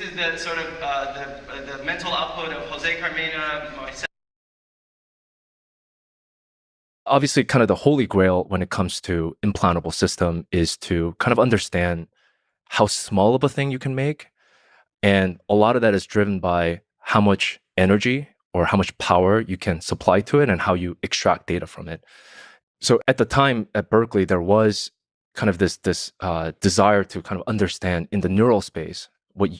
is the sort of the mental output of Jose Carmena, myself. Obviously, kind of the holy grail when it comes to implantable system is to kind of understand how small of a thing you can make. And a lot of that is driven by how much energy or how much power you can supply to it and how you extract data from it. So at the time at Berkeley, there was kind of this desire to kind of understand in the neural space what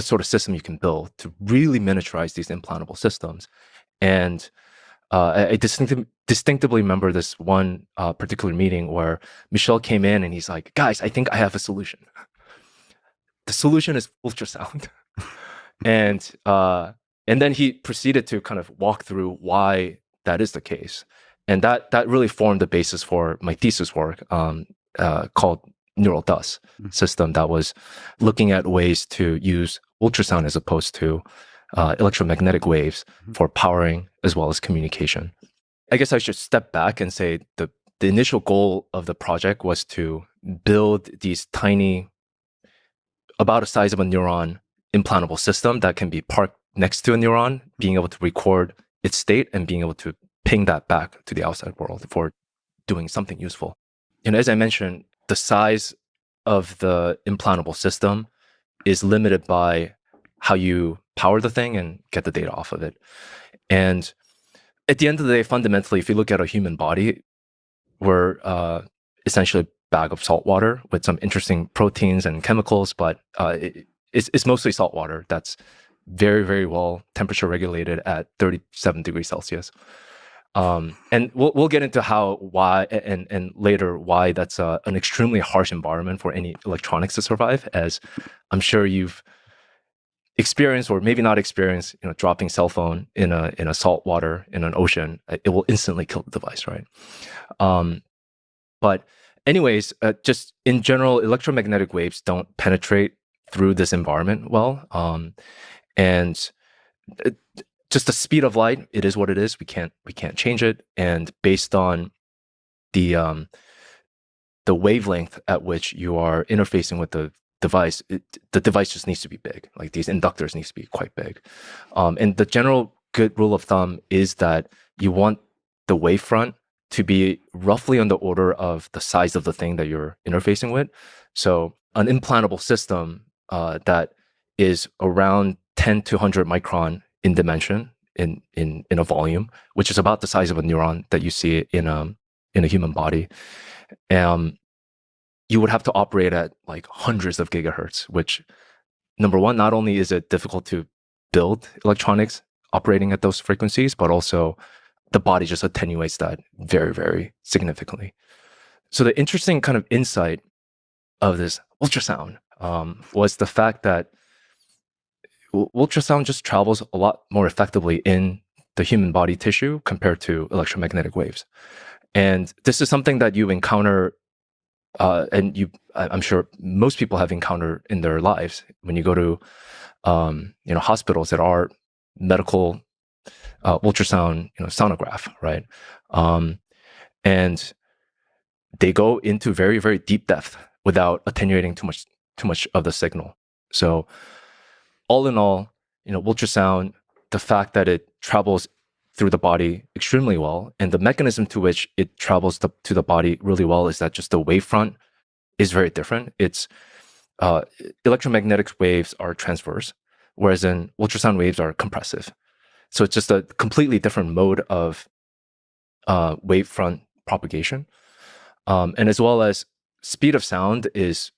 sort of system you can build to really miniaturize these implantable systems. And I distinctively remember this one particular meeting where Michel came in and he's like, "Guys, I think I have a solution. The solution is ultrasound." and then he proceeded to kind of walk through why that is the case, and that really formed the basis for my thesis work called Neural Dust system that was looking at ways to use ultrasound as opposed to electromagnetic waves for powering as well as communication. I guess I should step back and say the initial goal of the project was to build these tiny, about the size of a neuron, implantable system that can be parked next to a neuron, being able to record its state and being able to ping that back to the outside world for doing something useful. And as I mentioned, the size of the implantable system is limited by how you power the thing and get the data off of it. And at the end of the day, fundamentally, if you look at a human body, we're essentially a bag of salt water with some interesting proteins and chemicals, but it's mostly salt water that's very, very well temperature regulated at 37 degrees Celsius. And we'll get into why and later why that's an extremely harsh environment for any electronics to survive, as I'm sure you've experienced or maybe not experienced, dropping cell phone in a salt water in an ocean, it will instantly kill the device, right? But anyways, just in general, electromagnetic waves don't penetrate through this environment well, and just the speed of light, it is what it is. We can't change it. And based on the wavelength at which you are interfacing with the device, the device just needs to be big. Like these inductors needs to be quite big. And the general good rule of thumb is that you want the wavefront to be roughly on the order of the size of the thing that you're interfacing with. So an implantable system that is around 10 to 100 micron in dimension in a volume, which is about the size of a neuron that you see in a human body. You would have to operate at like hundreds of gigahertz, which, number one, not only is it difficult to build electronics operating at those frequencies, but also the body just attenuates that very, very significantly. So the interesting kind of insight of this ultrasound was the fact that ultrasound just travels a lot more effectively in the human body tissue compared to electromagnetic waves. And this is something that you encounter, and I'm sure most people have encountered in their lives when you go to, hospitals that are medical ultrasound, sonograph, right? And they go into very, very deep depth without attenuating too much of the signal. So all in all, ultrasound, the fact that it travels through the body extremely well, and the mechanism to which it travels to the body really well is that just the wavefront is very different. It's electromagnetic waves are transverse, whereas in ultrasound waves are compressive. So it's just a completely different mode of wavefront propagation. And as well as speed of sound is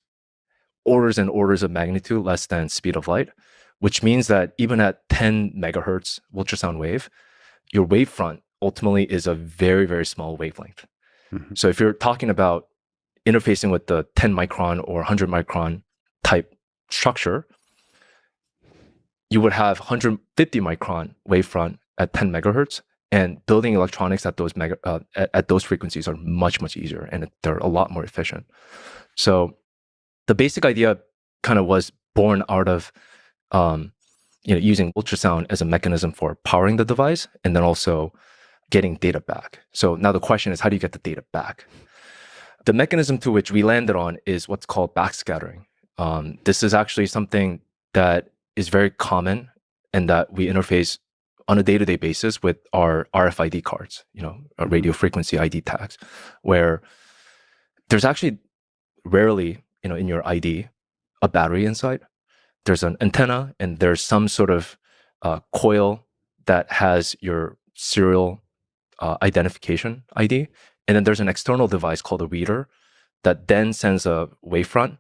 orders and orders of magnitude less than speed of light, which means that even at 10 megahertz ultrasound wave, your wavefront ultimately is a very, very small wavelength. Mm-hmm. So if you're talking about interfacing with the 10 micron or 100 micron type structure, you would have 150 micron wavefront at 10 megahertz, and building electronics at those at those frequencies are much, much easier, and they're a lot more efficient. So the basic idea kind of was born out of using ultrasound as a mechanism for powering the device and then also getting data back. So now the question is, how do you get the data back? The mechanism to which we landed on is what's called backscattering. This is actually something that is very common and that we interface on a day-to-day basis with our RFID cards, our radio frequency ID tags, where there's actually rarely, in your ID, a battery inside. There's an antenna and there's some sort of coil that has your serial identification ID. And then there's an external device called a reader that then sends a wavefront.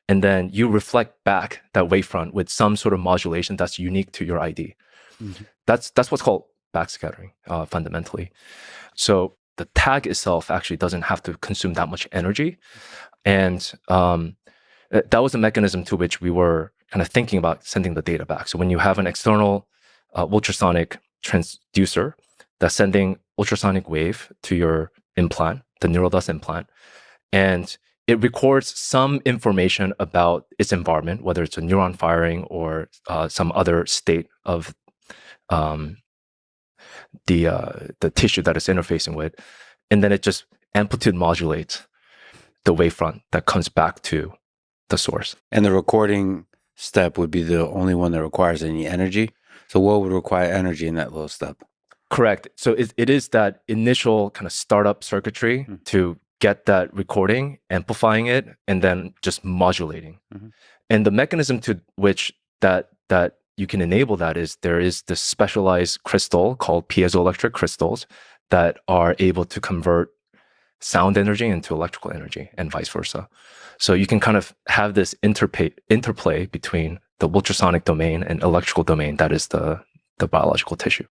And then you reflect back that wavefront with some sort of modulation that's unique to your ID. Mm-hmm. That's what's called backscattering, fundamentally. So the tag itself actually doesn't have to consume that much energy. And that was a mechanism to which we were kind of thinking about sending the data back. So when you have an external ultrasonic transducer that's sending ultrasonic wave to your implant, the neural dust implant, and it records some information about its environment, whether it's a neuron firing or some other state of the tissue that it's interfacing with, and then it just amplitude modulates the wavefront that comes back to the source. And the recording step would be the only one that requires any energy. So what would require energy in that little step? Correct. So it is that initial kind of startup circuitry to get that recording, amplifying it, and then just modulating. Mm-hmm. And the mechanism to which that you can enable that is there is this specialized crystal called piezoelectric crystals that are able to convert sound energy into electrical energy and vice versa. So you can kind of have this interplay between the ultrasonic domain and electrical domain that is the biological tissue.